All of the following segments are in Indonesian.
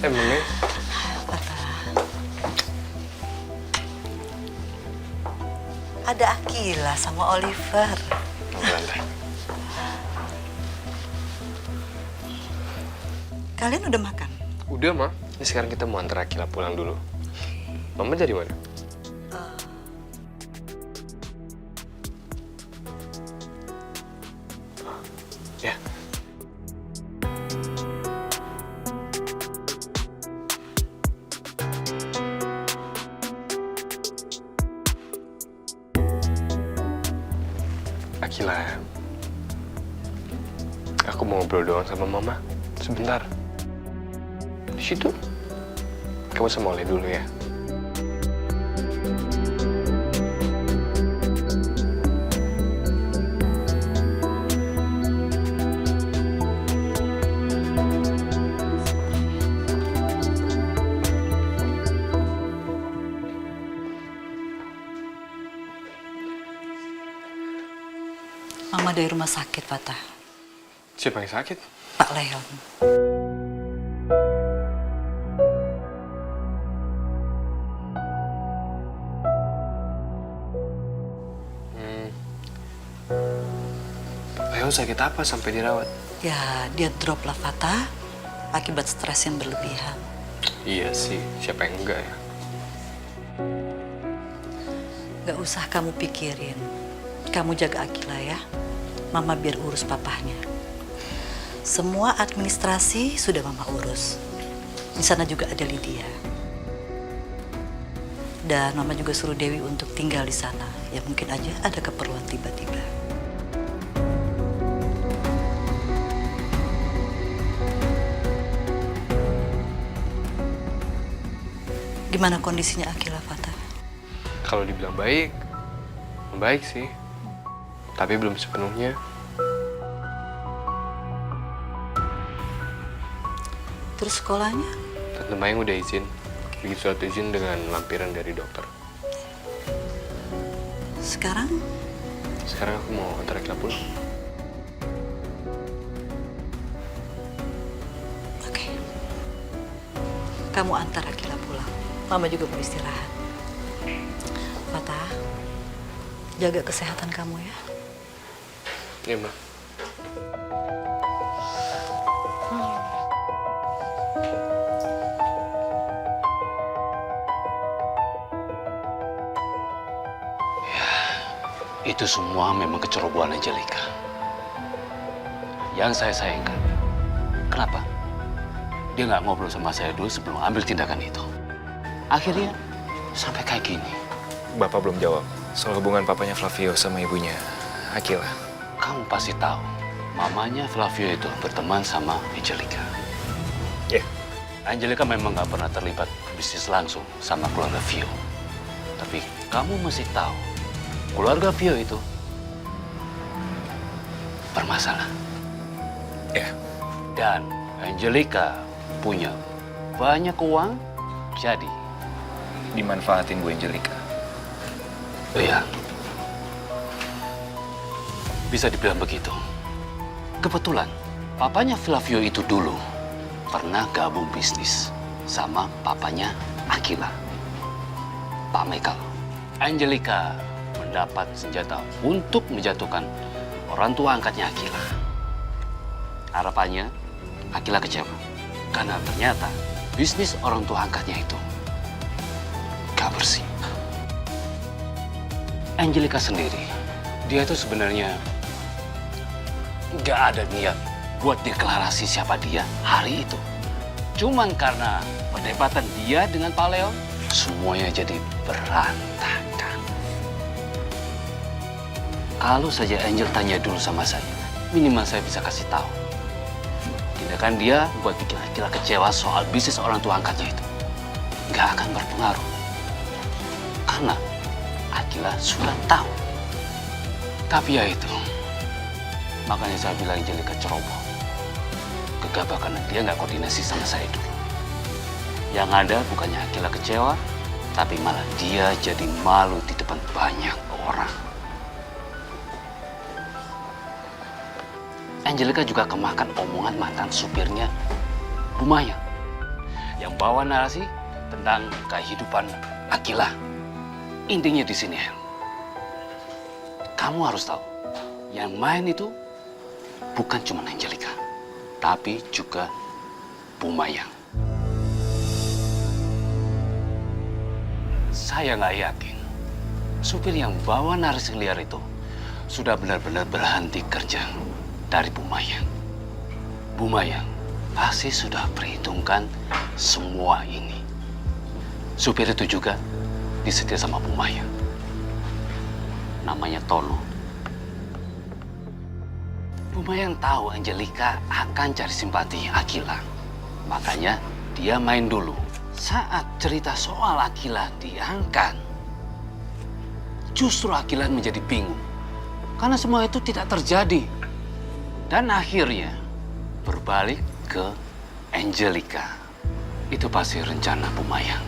Emangnya? Ada Akila sama Oliver. Gimana? Kalian udah makan? Udah, Ma. Ini sekarang kita mau antar Akila pulang dulu. Mama dari mana? Ya. Akila, aku mau ngobrol doang sama Mama. Sebentar. Di situ. Kamu sama Oleh dulu ya. Mama dari rumah sakit, Fatah. Siapa yang sakit? Pak Leon. Leon sakit apa sampai dirawat? Ya, dia drop lah, Fatah. Akibat stres yang berlebihan. Iya sih, siapa yang enggak ya? Gak usah kamu pikirin. Kamu jaga Akila ya. Mama biar urus papahnya. Semua administrasi sudah Mama urus. Di sana juga ada Lydia. Dan Mama juga suruh Dewi untuk tinggal di sana. Ya mungkin aja ada keperluan tiba-tiba. Gimana kondisinya Akila, Fatah? Kalau dibilang baik, baik sih. Tapi belum sepenuhnya. Terus sekolahnya? Tante Mayang udah izin. Bikin surat izin dengan lampiran dari dokter. Sekarang? Sekarang aku mau antar Akila pulang. Oke. Kamu antar Akila pulang. Mama juga mau istirahat. Fatah, jaga kesehatan kamu ya. Iya, Ma. Itu semua memang kecerobohan Angelica. Yang saya sayangkan, kenapa? Dia nggak ngobrol sama saya dulu sebelum ambil tindakan itu. Akhirnya sampai kayak gini. Bapak belum jawab soal hubungan papanya Flavio sama ibunya Akila. Kamu pasti tahu, mamanya Flavio itu berteman sama Angelica. Ya. Angelica memang nggak pernah terlibat bisnis langsung sama keluarga Vio. Tapi kamu mesti tahu, keluarga Vio itu bermasalah. Ya. Dan Angelica punya banyak uang, jadi Dimanfaatin Bu Angelica. iya, bisa dibilang begitu. Kebetulan, papanya Flavio itu dulu pernah gabung bisnis sama papanya Akila, Pak Michael. Angelica mendapat senjata untuk menjatuhkan orang tua angkatnya Akila. Harapannya, Akila kecewa. Karena ternyata bisnis orang tua angkatnya itu gak bersih. Angelica sendiri, dia itu sebenarnya gak ada niat buat deklarasi siapa dia hari itu. Cuman karena perdebatan dia dengan Pak Leon, semuanya jadi berantakan. Kalau saja Angel tanya dulu sama saya, minimal saya bisa kasih tahu. Tindakan dia buat bikin Akila kecewa soal bisnis orang tua angkatnya itu gak akan berpengaruh. Karena Akila sudah tahu. Tapi ya itu, makanya saya bilang Angelica ceroboh. Gegabah karena dia nggak koordinasi sama saya dulu. Yang ada bukannya Akila kecewa, tapi malah dia jadi malu di depan banyak orang. Angelica juga kemakan omongan mantan supirnya, Bu Maya. yang bawa narasi tentang kehidupan Akila. Intinya di sini, Hel. Kamu harus tahu, yang main itu bukan cuma Angelica, tapi juga Bu Mayang. Saya nggak yakin supir yang bawa narasi liar itu sudah benar-benar berhenti kerja dari Bu Mayang. Bu Mayang pasti sudah perhitungkan semua ini. Supir itu juga disetir sama Bu Mayang. Namanya Tono. Bu Mayang tahu Angelica akan cari simpati Akila. Makanya dia main dulu. Saat cerita soal Akila diangkat, justru Akila menjadi bingung. Karena semua itu tidak terjadi. Dan akhirnya berbalik ke Angelica. Itu pasti rencana Bu Mayang.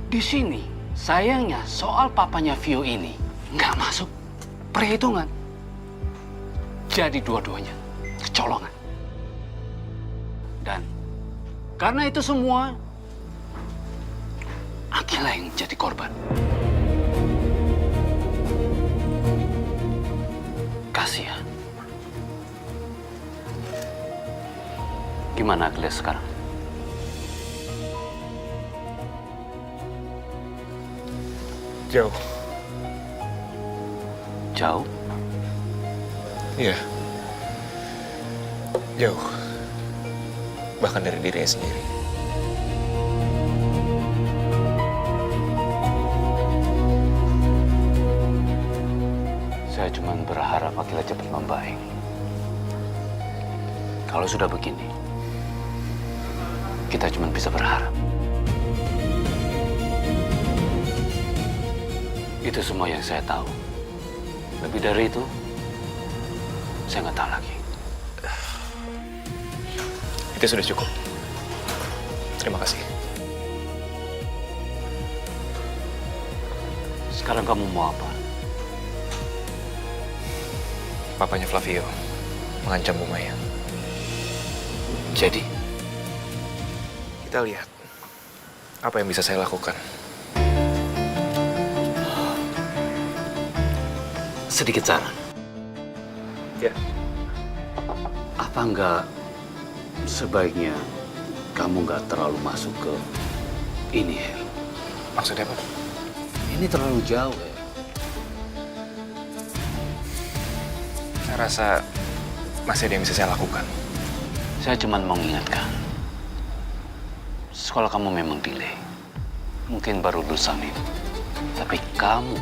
Di sini, sayangnya soal papanya Vio ini nggak masuk perhitungan. Jadi dua-duanya kecolongan. Dan karena itu semua, Akila yang jadi korban. Kasihan. Gimana Akila sekarang? Jauh. Jauh? Iya. Jauh. Bahkan dari dirinya sendiri. Saya cuma berharap Akila cepat membaik. Kalau sudah begini, kita cuma bisa berharap. Itu semua yang saya tahu. Lebih dari itu, saya nggak tahu lagi. Itu sudah cukup. Terima kasih. Sekarang kamu mau apa? Papanya Flavio mengancam Bu Mayang. Jadi, Kita lihat apa yang bisa saya lakukan. sedikit saran. Ya. Apa enggak sebaiknya kamu nggak terlalu masuk ke ini, Hel? Maksudnya apa? Ini terlalu jauh, Hel. Saya rasa masih ada yang bisa saya lakukan. Saya cuma mau mengingatkan. Sekolah kamu memang delay. Mungkin baru lulusan itu. Tapi kamu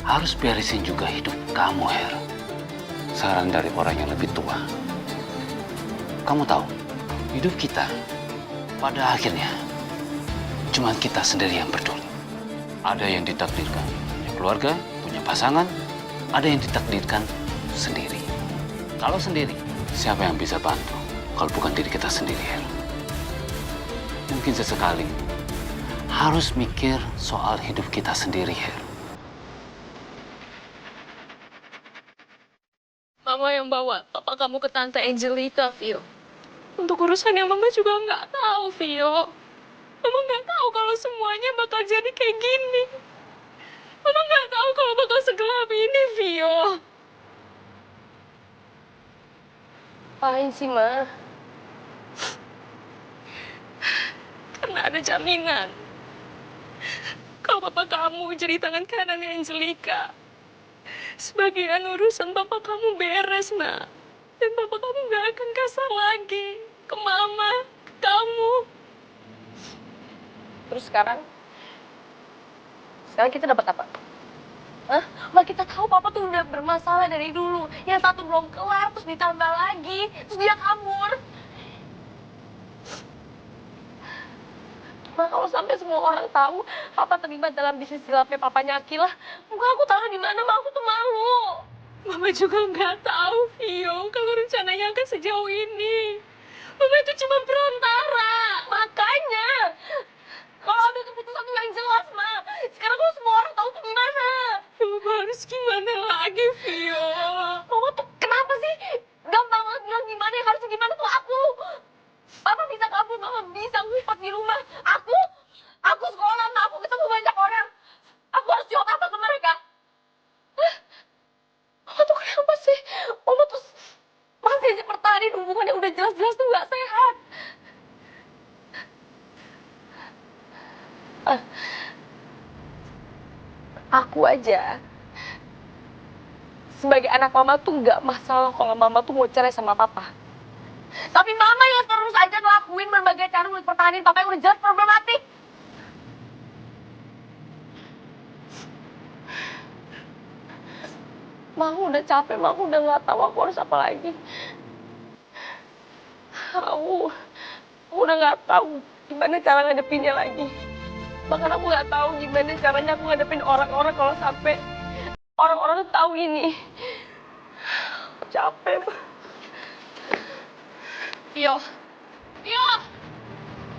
harus beresin juga hidup kamu, Her. Saran dari orang yang lebih tua. Kamu tahu, hidup kita pada akhirnya cuma kita sendiri yang peduli. Ada yang ditakdirkan punya keluarga, punya pasangan, ada yang ditakdirkan sendiri. Kalau sendiri, siapa yang bisa bantu kalau bukan diri kita sendiri, Her? Mungkin sesekali harus mikir soal hidup kita sendiri, Her. Mama yang bawa papa kamu ke Tante Angelica, Vio. Untuk urusan yang Mama juga nggak tahu, Vio. Mama nggak tahu kalau semuanya bakal jadi kayak gini. Mama nggak tahu kalau bakal segelap ini, Vio. Apain sih, Ma? Karena ada jaminan. Kalau papa kamu jadi tangan kanannya Angelica. Sebagian urusan papa kamu beres, nak. Dan papa kamu gak akan kasar lagi ke mama, ke kamu. Terus sekarang kita dapat apa? Hah? Lah kita tahu papa tuh udah bermasalah dari dulu. Yang satu belum kelar, terus ditambah lagi. Terus dia kabur. Nah, kalau sampai semua orang tahu papa terlibat dalam bisnis gelapnya papanya Akila, muka aku taruh di mana, Ma? Aku tuh malu. Mama juga nggak tahu, Vio, kalau rencananya akan sejauh ini. Mama itu cuma perantara, makanya. Kalau ada keputusan yang jelas, Ma. Sekarang kalau semua orang tahu tuh gimana? Mama harus gimana lagi, Vio? Mama tuh kenapa sih? Gampang banget bilang gimana, yang harus gimana tuh aku. Papa bisa kabur, Mama bisa ngumpet di rumah. jelas-jelas tuh nggak sehat. Aku aja sebagai anak mama tuh nggak masalah kalau mama tuh mau cerai sama papa. Tapi mama yang terus aja ngelakuin berbagai cara untuk pertahanin papa yang udah jelas problematik. Mama udah capek, mama udah nggak tahu aku harus apa lagi. Aku udah nggak tahu gimana cara ngadepinnya lagi. Bahkan aku nggak tahu gimana caranya aku ngadepin orang-orang kalau sampai orang-orang tuh tahu ini. Capek. Tio. Tio.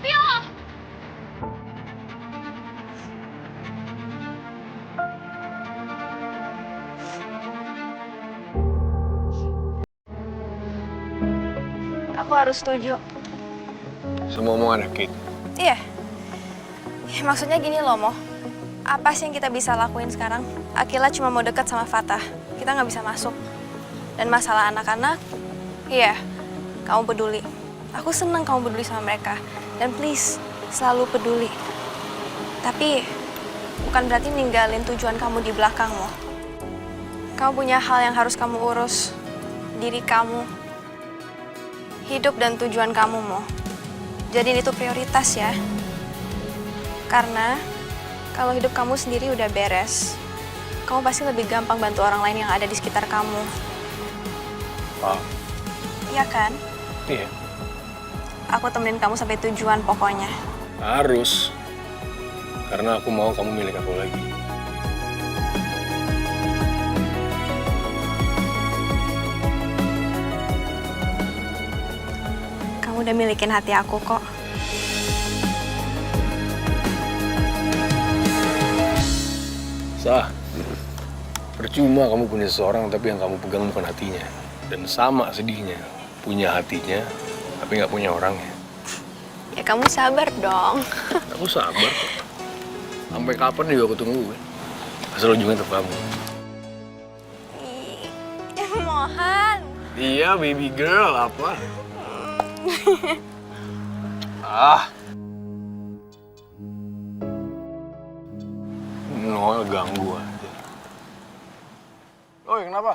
Tio. Aku harus setuju. Semua omongan Kate. Iya. Ya, maksudnya gini loh, Mo. Apa sih yang kita bisa lakuin sekarang? Akila cuma mau deket sama Fatah. Kita nggak bisa masuk. Dan masalah anak-anak, iya, kamu peduli. Aku seneng kamu peduli sama mereka. Dan please, selalu peduli. Tapi, bukan berarti ninggalin tujuan kamu di belakang, Mo. Kamu punya hal yang harus kamu urus. Diri kamu. Hidup dan tujuan kamu, Mo. Jadi itu prioritas ya. Karena kalau hidup kamu sendiri udah beres, kamu pasti lebih gampang bantu orang lain yang ada di sekitar kamu. Wow. Iya kan? Iya. Aku temenin kamu sampai tujuan pokoknya. Harus. Karena aku mau kamu milik aku lagi. Kamu udah milikin hati aku kok. Sah. Percuma kamu punya seseorang tapi yang kamu pegang bukan hatinya. Dan sama sedihnya. Punya hatinya tapi nggak punya orangnya. Ya kamu sabar dong. Aku sabar kok. Sampai kapan juga aku tunggu kan. Asal ujungnya tetap kamu. Ih, Mohan. Iya, baby girl, apa? Ah. Noel ganggu aja. Oi, kenapa?